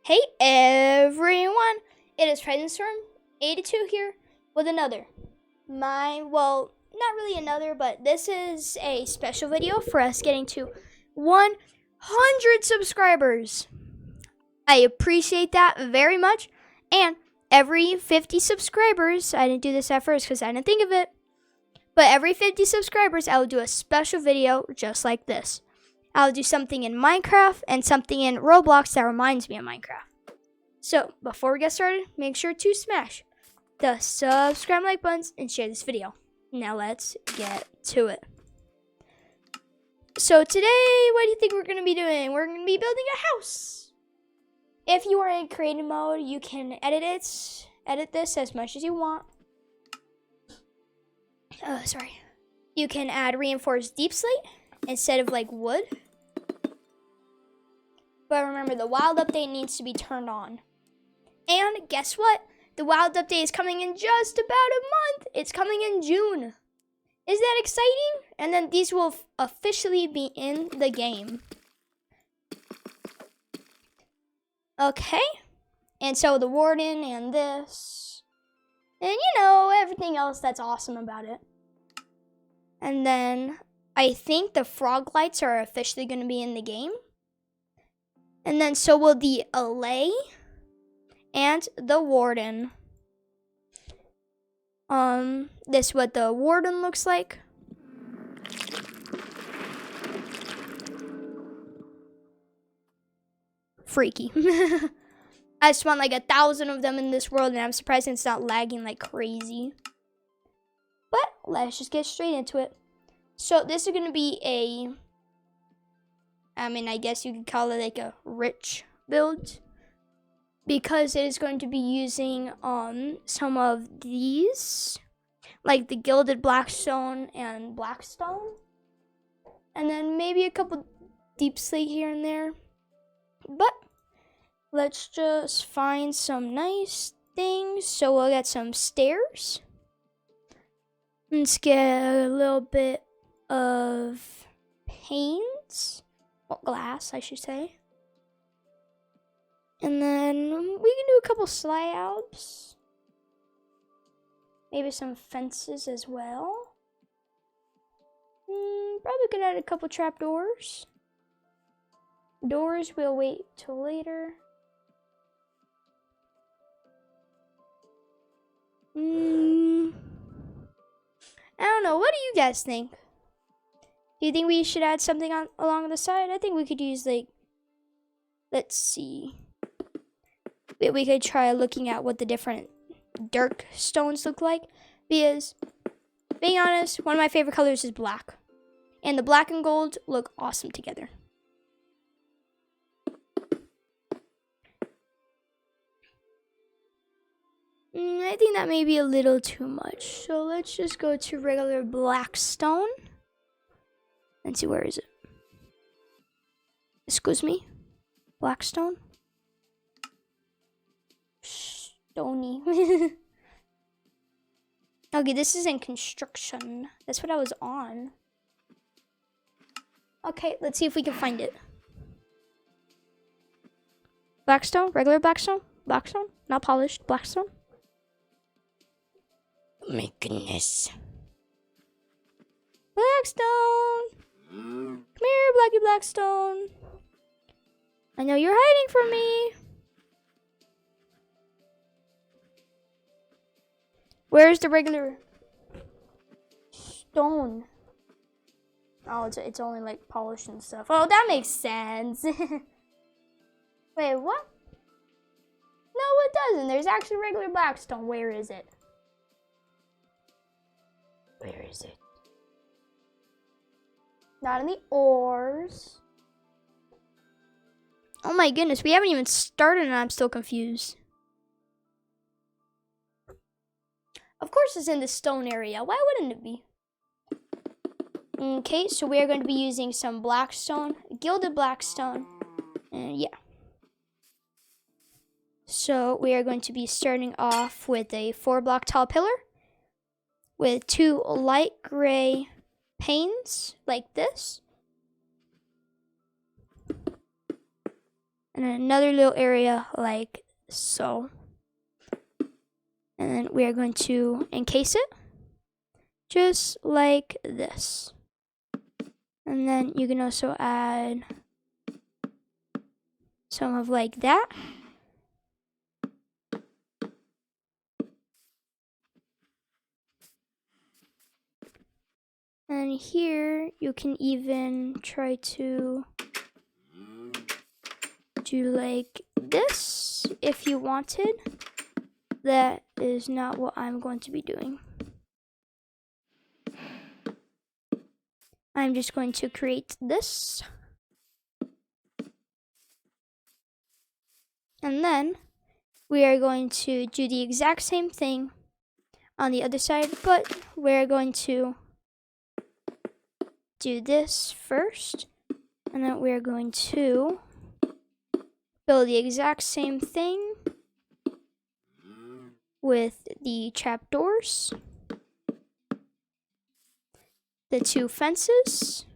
Hey everyone, it is Storm82 here with another. Not really another, but this is a special video for us getting to 100 subscribers. I appreciate that very much, and every 50 subscribers, I didn't do this at first because I didn't think of it, but every 50 subscribers, I will do a special video just like this. I'll do something in Minecraft and something in Roblox that reminds me of Minecraft. So, before we get started, make sure to smash the subscribe, like buttons, and share this video. Now let's get to it. So today, what do you think we're going to be doing? We're going to be building a house. If you are in creative mode, you can edit this as much as you want. You can add reinforced deep slate instead of like wood. But remember, the wild update needs to be turned on. And guess what? The wild update is coming in just about a month. It's coming in June. Is that exciting? And then these will officially be in the game. Okay. And so the warden and this. And everything else that's awesome about it. And then I think the frog lights are officially going to be in the game. And then so will the allay and the warden. This is what the warden looks like. Freaky. I spawned like 1,000 of them in this world, and I'm surprised it's not lagging like crazy. But let's just get straight into it. So this is going to be I guess you could call it like a rich build, because it is going to be using some of these, like the gilded blackstone and blackstone, and then maybe a couple deep slate here and there. But let's just find some nice things. So we'll get some stairs. Let's get a little bit of panes. Glass, I should say. And then we can do a couple slabs. Maybe some fences as well. Probably could add a couple trapdoors. Doors we'll wait till later. I don't know. What do you guys think? Do you think we should add something along the side? I think we could use let's see. We could try looking at what the different dark stones look like. Because, being honest, one of my favorite colors is black. And the black and gold look awesome together. I think that may be a little too much. So let's just go to regular black stone. Let's see, where is it? Excuse me? Blackstone? Stony. Okay, this is in construction. That's what I was on. Okay, let's see if we can find it. Blackstone? Regular blackstone? Blackstone? Not polished. Blackstone? Oh my goodness. Blackstone! Come here, Blackie Blackstone. I know you're hiding from me. Where's the regular stone? Oh, it's only like polished and stuff. Oh, that makes sense. Wait, what? No, it doesn't. There's actually regular blackstone. Where is it? Where is it? Not in the ores. Oh my goodness, we haven't even started and I'm still confused. Of course it's in the stone area. Why wouldn't it be? Okay, so we are going to be using some blackstone, gilded blackstone, and yeah. So we are going to be starting off with a 4-block tall pillar with 2 light gray panes like this. And then another little area like so. And then we are going to encase it just like this. And then you can also add some of like that. And here you can even try to do like this if you wanted. That is not what I'm going to be doing. I'm just going to create this. And then we are going to do the exact same thing on the other side, but we're going to do this first. And then we're going to build the exact same thing with the trapdoors, the two fences,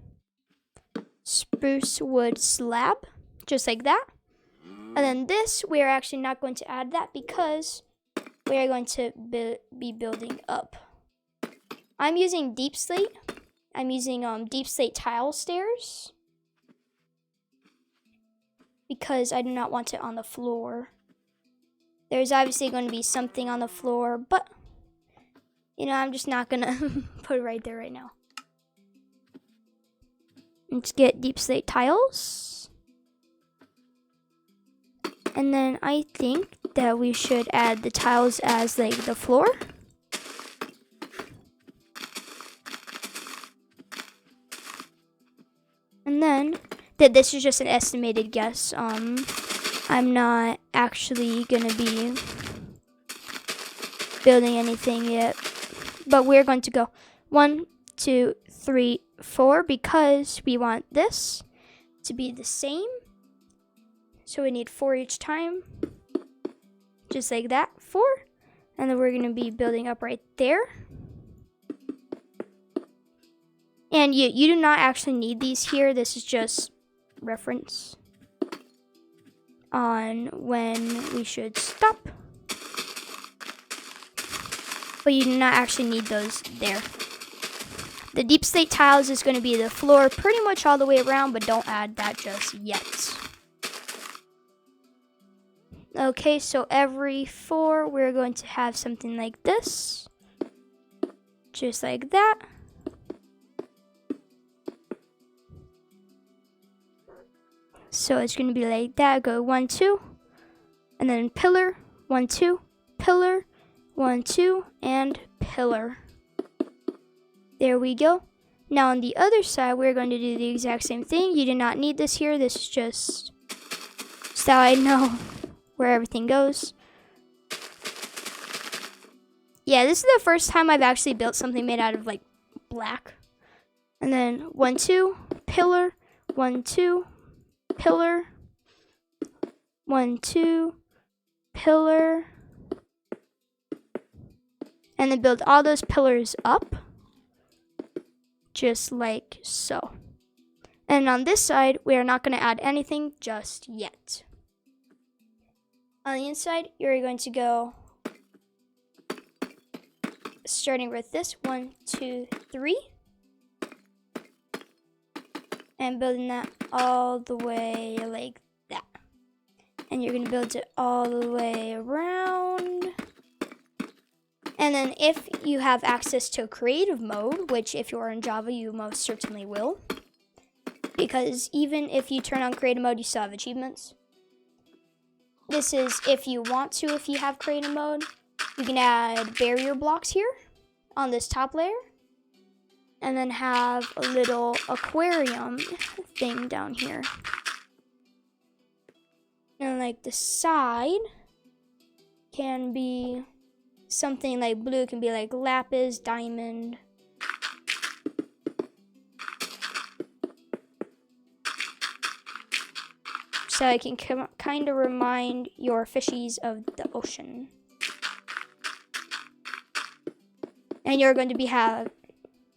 spruce wood slab, just like that. And then this, we are actually not going to add that because we are going to be building up. I'm using deep slate. I'm using deep slate tile stairs because I do not want it on the floor. There's obviously going to be something on the floor, but you know, I'm just not gonna put it right there right now. Let's get deep slate tiles. And then I think that we should add the tiles as like the floor. And then this is just an estimated guess. I'm not actually gonna be building anything yet, but we're going to go 1, 2, 3, 4 because we want this to be the same. So we need 4 each time, just like that, 4. And then we're gonna be building up right there. And you do not actually need these here. This is just reference on when we should stop. But you do not actually need those there. The deep slate tiles is going to be the floor pretty much all the way around, but don't add that just yet. Okay, so every 4, we're going to have something like this. Just like that. So it's going to be like that. Go 1, 2. And then pillar. 1, 2. Pillar. 1, 2. And pillar. There we go. Now on the other side, we're going to do the exact same thing. You do not need this here. This is just so I know where everything goes. Yeah, this is the first time I've actually built something made out of like black. And then 1, 2. Pillar. 1, 2. Pillar, 1, 2, pillar, and then build all those pillars up, just like so. And on this side, we are not going to add anything just yet. On the inside, you're going to go, starting with this, 1, 2, 3. And building that all the way like that. And you're going to build it all the way around. And then if you have access to creative mode, which if you're in Java, you most certainly will. Because even if you turn on creative mode, you still have achievements. This is if you want to, if you have creative mode. You can add barrier blocks here on this top layer. And then have a little aquarium thing down here. And like the side can be something like blue. It can be like lapis, diamond. So it can kind of remind your fishies of the ocean. And you're going to be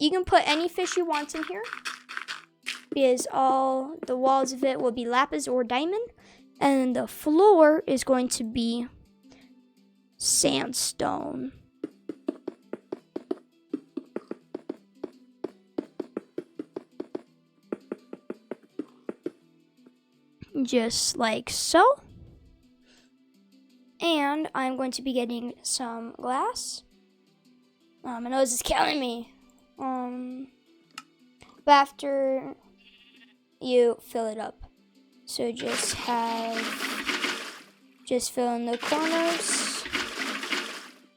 you can put any fish you want in here because all the walls of it will be lapis or diamond. And the floor is going to be sandstone. Just like so. And I'm going to be getting some glass. My nose is killing me. But after you fill it up, so just fill in the corners,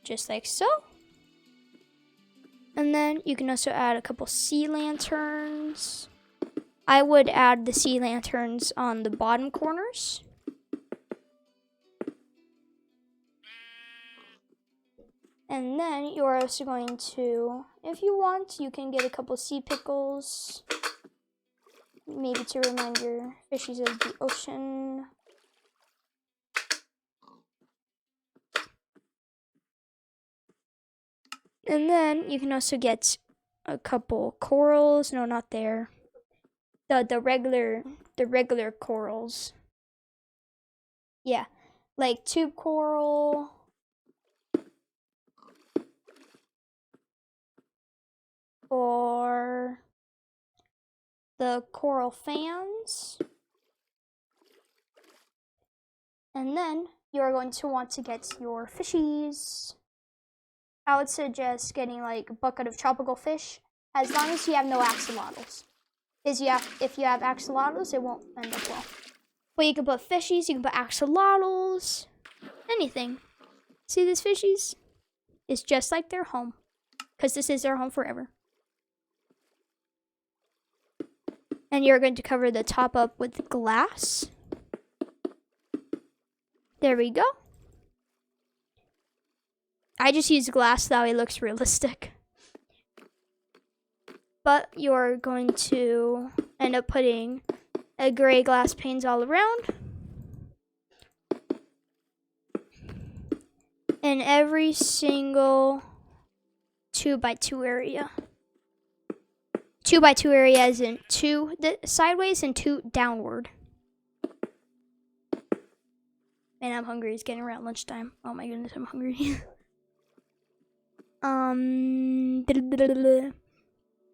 just like so. And then you can also add a couple sea lanterns. I would add the sea lanterns on the bottom corners. And then you're also going to, if you want, you can get a couple sea pickles. Maybe to remind your fishies of the ocean. And then you can also get a couple corals. No, not there. The regular corals. Yeah, like tube coral. Or the coral fans. And then you're going to want to get your fishies. I would suggest getting like a bucket of tropical fish, as long as you have no axolotls. If you have axolotls, it won't end up well. But you can put fishies, you can put axolotls, anything. See these fishies? It's just like their home, because this is their home forever. And you're going to cover the top up with glass. There we go. I just use glass, that way it looks realistic. But you're going to end up putting a gray glass panes all around. In every single 2x2 area. 2x2 area is in 2 sideways and 2 downward. Man, I'm hungry. It's getting around lunchtime. Oh my goodness, I'm hungry.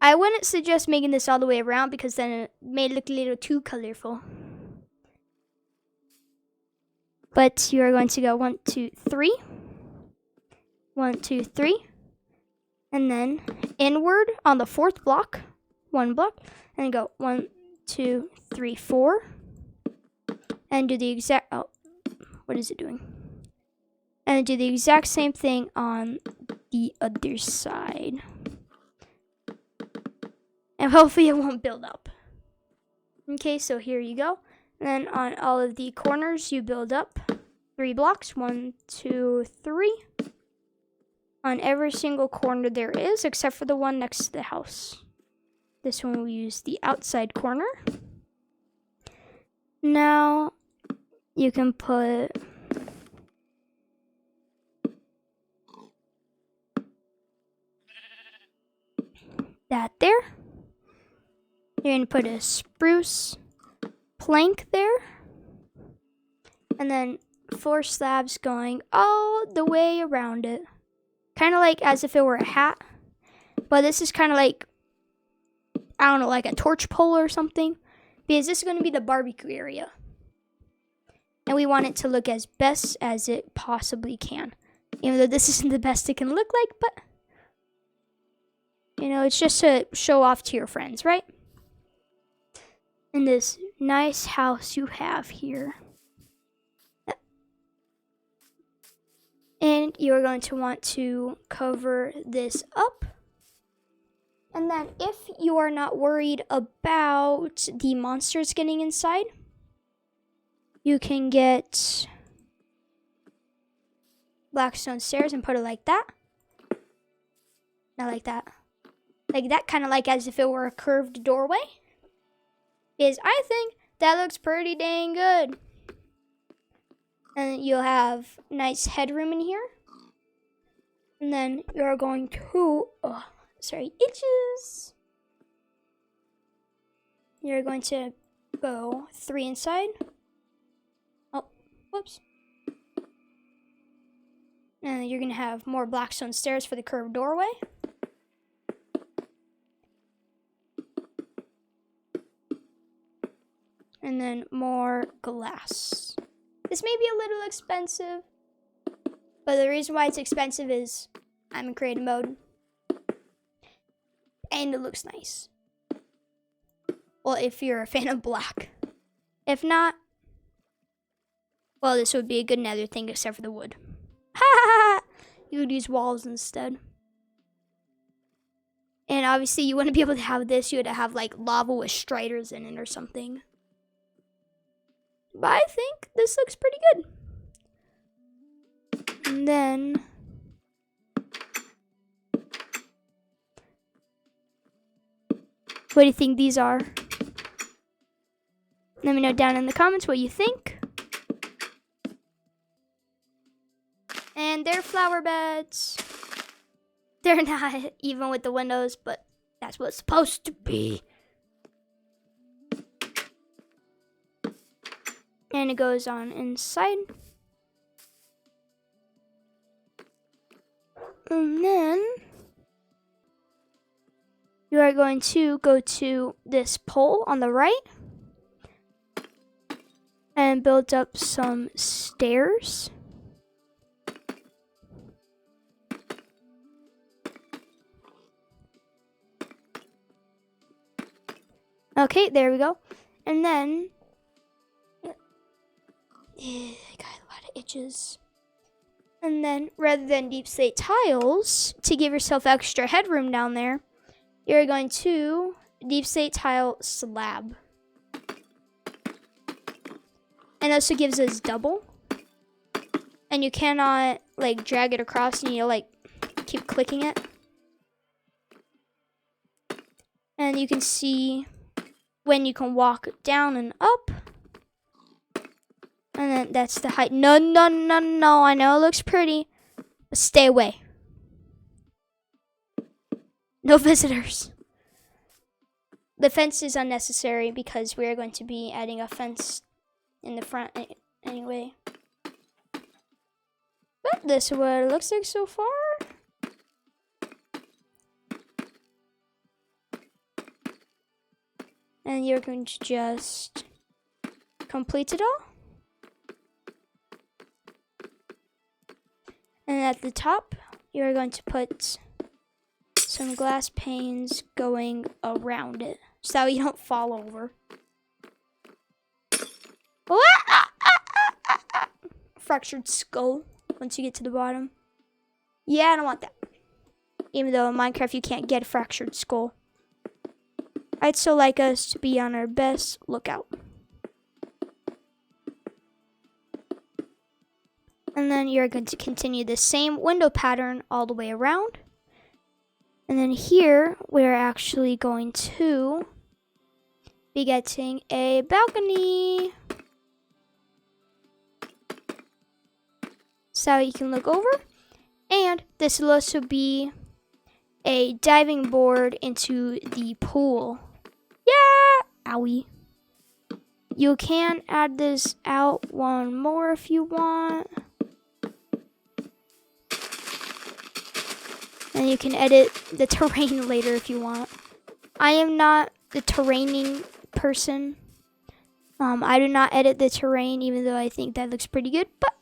I wouldn't suggest making this all the way around because then it may look a little too colorful. But you're going to go 1, 2, 3. 1, 2, 3. And then inward on the 4th block. 1 block. And go 1, 2, 3, 4. And do the exact... Oh, what is it doing? And do the exact same thing on the other side. And hopefully it won't build up. Okay, so here you go. And then on all of the corners, you build up 3 blocks. 1, 2, 3. On every single corner there is, except for the one next to the house. This one will use the outside corner. Now, you can put... that there. You're going to put a spruce plank there. And then 4 slabs going all the way around it. Kind of like as if it were a hat. But this is kind of like, I don't know, like a torch pole or something. Because this is going to be the barbecue area. And we want it to look as best as it possibly can. Even though this isn't the best it can look like, but... you know, it's just to show off to your friends, right? In this nice house you have here. And you're going to want to cover this up. And then if you are not worried about the monsters getting inside, you can get black stone stairs and put it like that. Not like that. Like that, kind of like as if it were a curved doorway. Because I think that looks pretty dang good. And you'll have nice headroom in here. And then you're going to, itches. You're going to go 3 inside. And you're going to have more blackstone stairs for the curved doorway. And then more glass. This may be a little expensive, but the reason why it's expensive is I'm in creative mode. And it looks nice. Well, if you're a fan of black. If not, well, this would be a good nether thing except for the wood. You would use walls instead. And obviously you wouldn't be able to have this. You would have like lava with striders in it or something. But I think this looks pretty good. And then what do you think these are? Let me know down in the comments what you think. And they're flower beds. They're not even with the windows, but that's what it's supposed to be. And it goes on inside. And then you are going to go to this pole on the right and build up some stairs. Okay, there we go. And then I got a lot of itches. And then rather than deep slate tiles, to give yourself extra headroom down there, you're going to deep slate tile slab. And also gives us double. And you cannot like drag it across, and you like keep clicking it. And you can see when you can walk down and up. And then that's the height. No, no, no, no. I know it looks pretty, but stay away. No visitors. The fence is unnecessary because we are going to be adding a fence in the front anyway. But this is what it looks like so far. And you're going to just complete it all. And at the top, you're going to put some glass panes going around it, so you don't fall over. Fractured skull once you get to the bottom. Yeah, I don't want that. Even though in Minecraft you can't get a fractured skull. I'd still like us to be on our best lookout. And then you're going to continue the same window pattern all the way around. And then here, we're actually going to be getting a balcony. So you can look over. And this will also be a diving board into the pool. Yeah! Owie. You can add this out one more if you want. And you can edit the terrain later if you want. I am not the terraining person. I do not edit the terrain, even though I think that looks pretty good. But,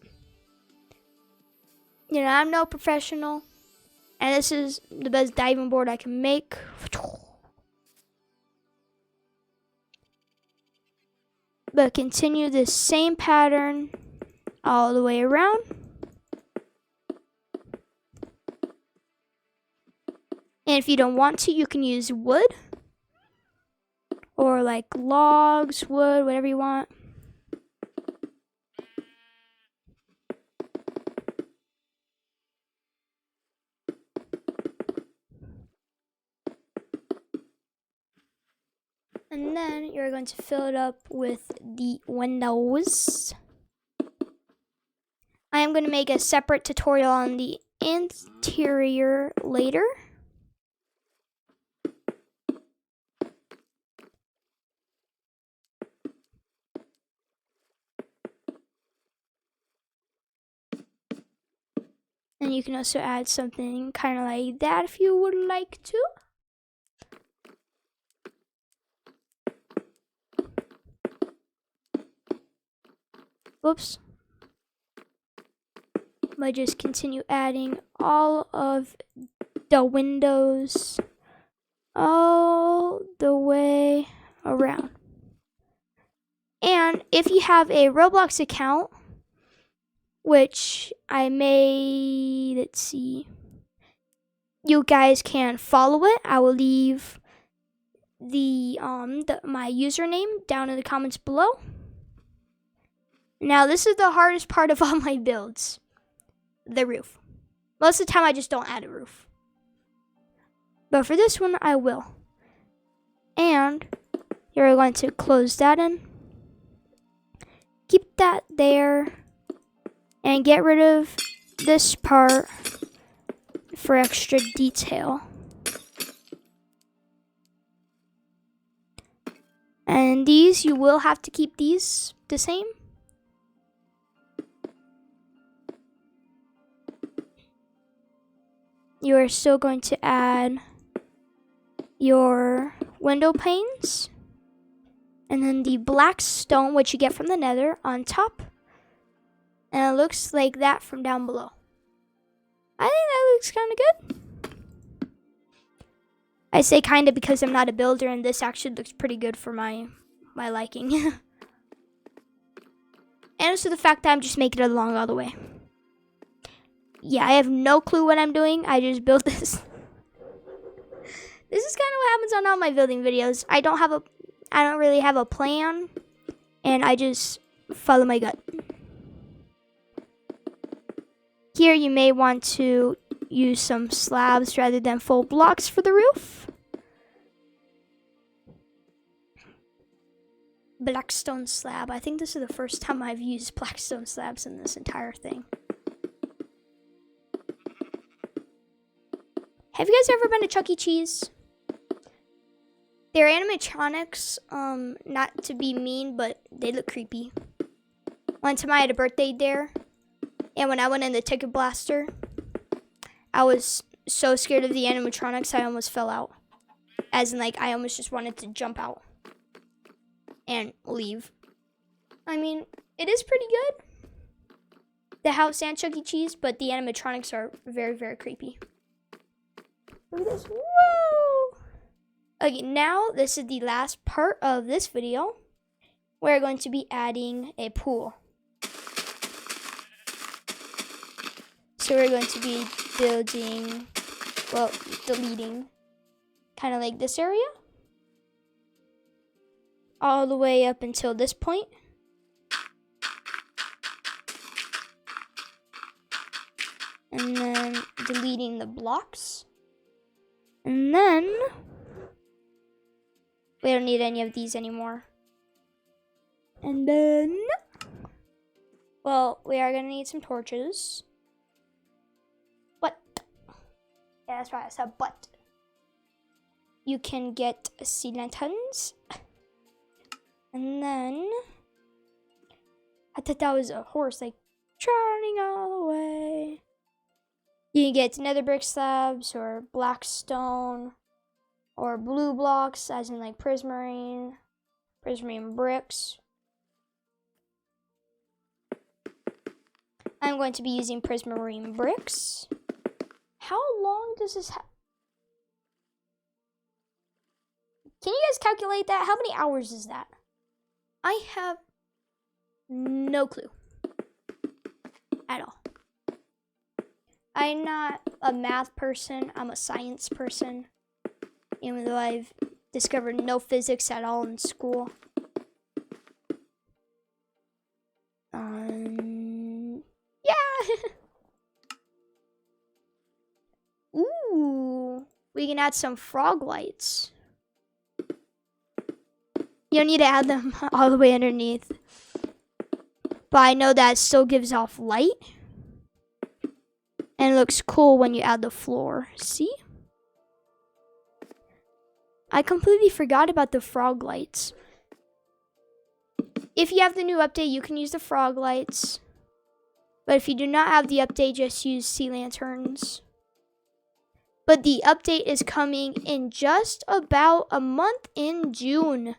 you know, I'm no professional. And this is the best diving board I can make. But continue this same pattern all the way around. And if you don't want to, you can use wood. Or like logs, wood, whatever you want. And then you're going to fill it up with the windows. I am going to make a separate tutorial on the interior later. And you can also add something kind of like that if you would like to. Whoops. I just continue adding all of the windows all the way around. And if you have a Roblox account, which I may, let's see, you guys can follow it. I will leave my username down in the comments below. Now, this is the hardest part of all my builds, the roof. Most of the time, I just don't add a roof. But for this one, I will. And you're going to close that in. Keep that there. And get rid of this part for extra detail. And these, you will have to keep these the same. You are still going to add your window panes. And then the black stone, which you get from the nether, on top. And it looks like that from down below. I think that looks kind of good. I say kind of because I'm not a builder, and this actually looks pretty good for my liking. And also the fact that I'm just making it along all the way. Yeah, I have no clue what I'm doing. I just built this. This is kind of what happens on all my building videos. I don't really have a plan, and I just follow my gut. Here you may want to use some slabs rather than full blocks for the roof. Blackstone slab. I think this is the first time I've used blackstone slabs in this entire thing. Have you guys ever been to Chuck E. Cheese? They're animatronics, not to be mean, but they look creepy. One time I had a birthday there, and when I went in the ticket blaster, I was so scared of the animatronics I almost fell out. As in, like, I almost just wanted to jump out and leave. I mean, it is pretty good, the house and Chuck E. Cheese, but the animatronics are very, very creepy. Look at this. Whoa! Okay, now this is the last part of this video. We're going to be adding a pool. So we're going to be building, well, deleting kind of like this area. All the way up until this point. And then deleting the blocks. And then we don't need any of these anymore. And then, well, we are gonna need some torches. But, yeah, that's right, I said but. You can get sea lanterns. And then, I thought that was a horse, like, turning all the way. You can get nether brick slabs, or black stone, or blue blocks, as in like prismarine bricks. I'm going to be using prismarine bricks. How long does this have? Can you guys calculate that? How many hours is that? I have no clue at all. I'm not a math person, I'm a science person, even though I've discovered no physics at all in school. Yeah! Ooh, we can add some frog lights. You don't need to add them all the way underneath. But I know that it still gives off light. And it looks cool when you add the floor. See? I completely forgot about the frog lights. If you have the new update, you can use the frog lights. But if you do not have the update, just use sea lanterns. But the update is coming in just about a month in June.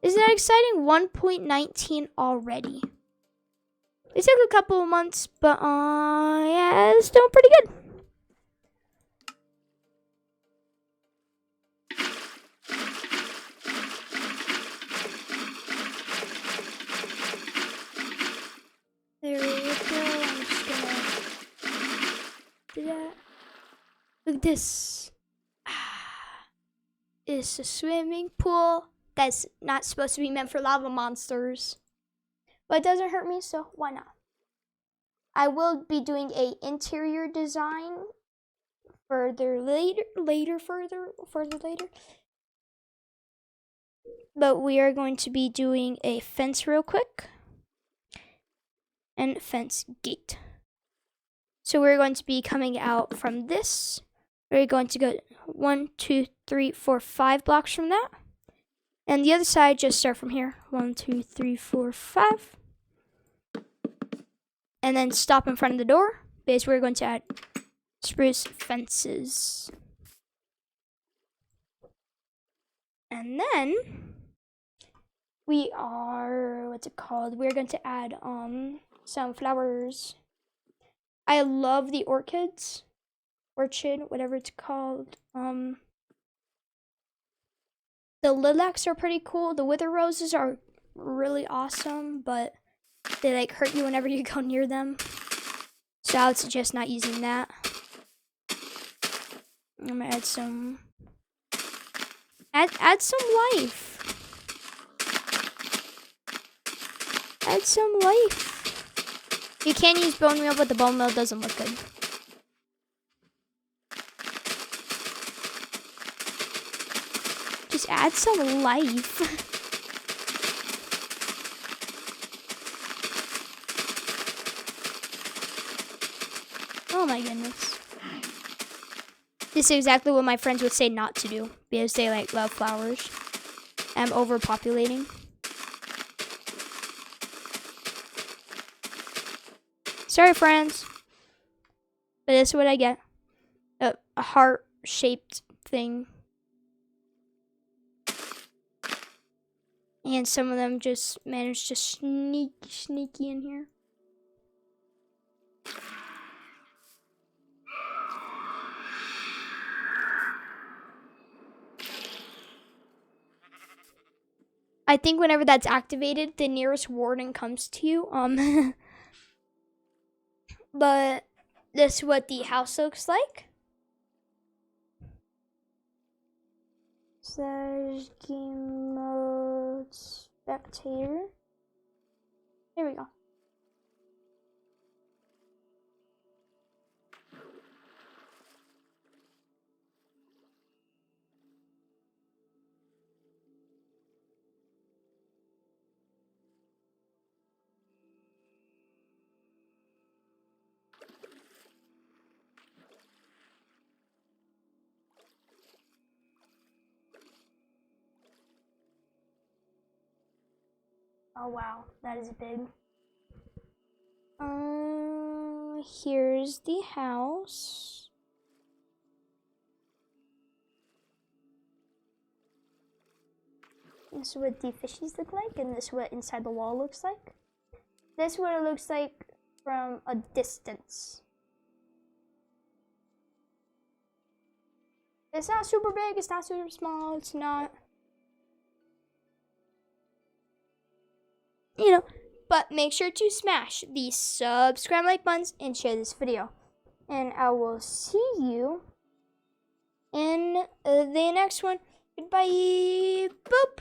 Isn't that exciting? 1.19 already. It took a couple of months, but yeah, it's doing pretty good. There we go. I'm just gonna do that. Look at this. It's a swimming pool that's not supposed to be meant for lava monsters. But it doesn't hurt me, so why not? I will be doing a interior design further later. But we are going to be doing a fence real quick. And fence gate. So we're going to be coming out from this. We're going to go 1, 2, 3, 4, 5 blocks from that. And the other side, just start from here. 1, 2, 3, 4, 5. And then stop in front of the door. Because we're going to add spruce fences. And then we are, what's it called? We're going to add some flowers. I love the orchid, whatever it's called. The lilacs are pretty cool. The wither roses are really awesome, but they like hurt you whenever you go near them. So I would suggest not using that. I'm gonna add some add some life. Add some life. You can use bone meal, but the bone meal doesn't look good. Just add some life. Oh my goodness. This is exactly what my friends would say not to do because they like love flowers. I'm overpopulating. Sorry, friends. But this is what I get. A heart-shaped thing. And some of them just managed to sneaky in here. I think whenever that's activated, the nearest warden comes to you. But this is what the house looks like. There's game mode spectator. Here we go. Oh wow, that is big. Here's the house. This is what the fishies look like, and this is what inside the wall looks like. This is what it looks like from a distance. It's not super big, it's not super small, it's not, you know, but make sure to smash the subscribe, like buttons, and share this video. And I will see you in the next one. Goodbye. Boop.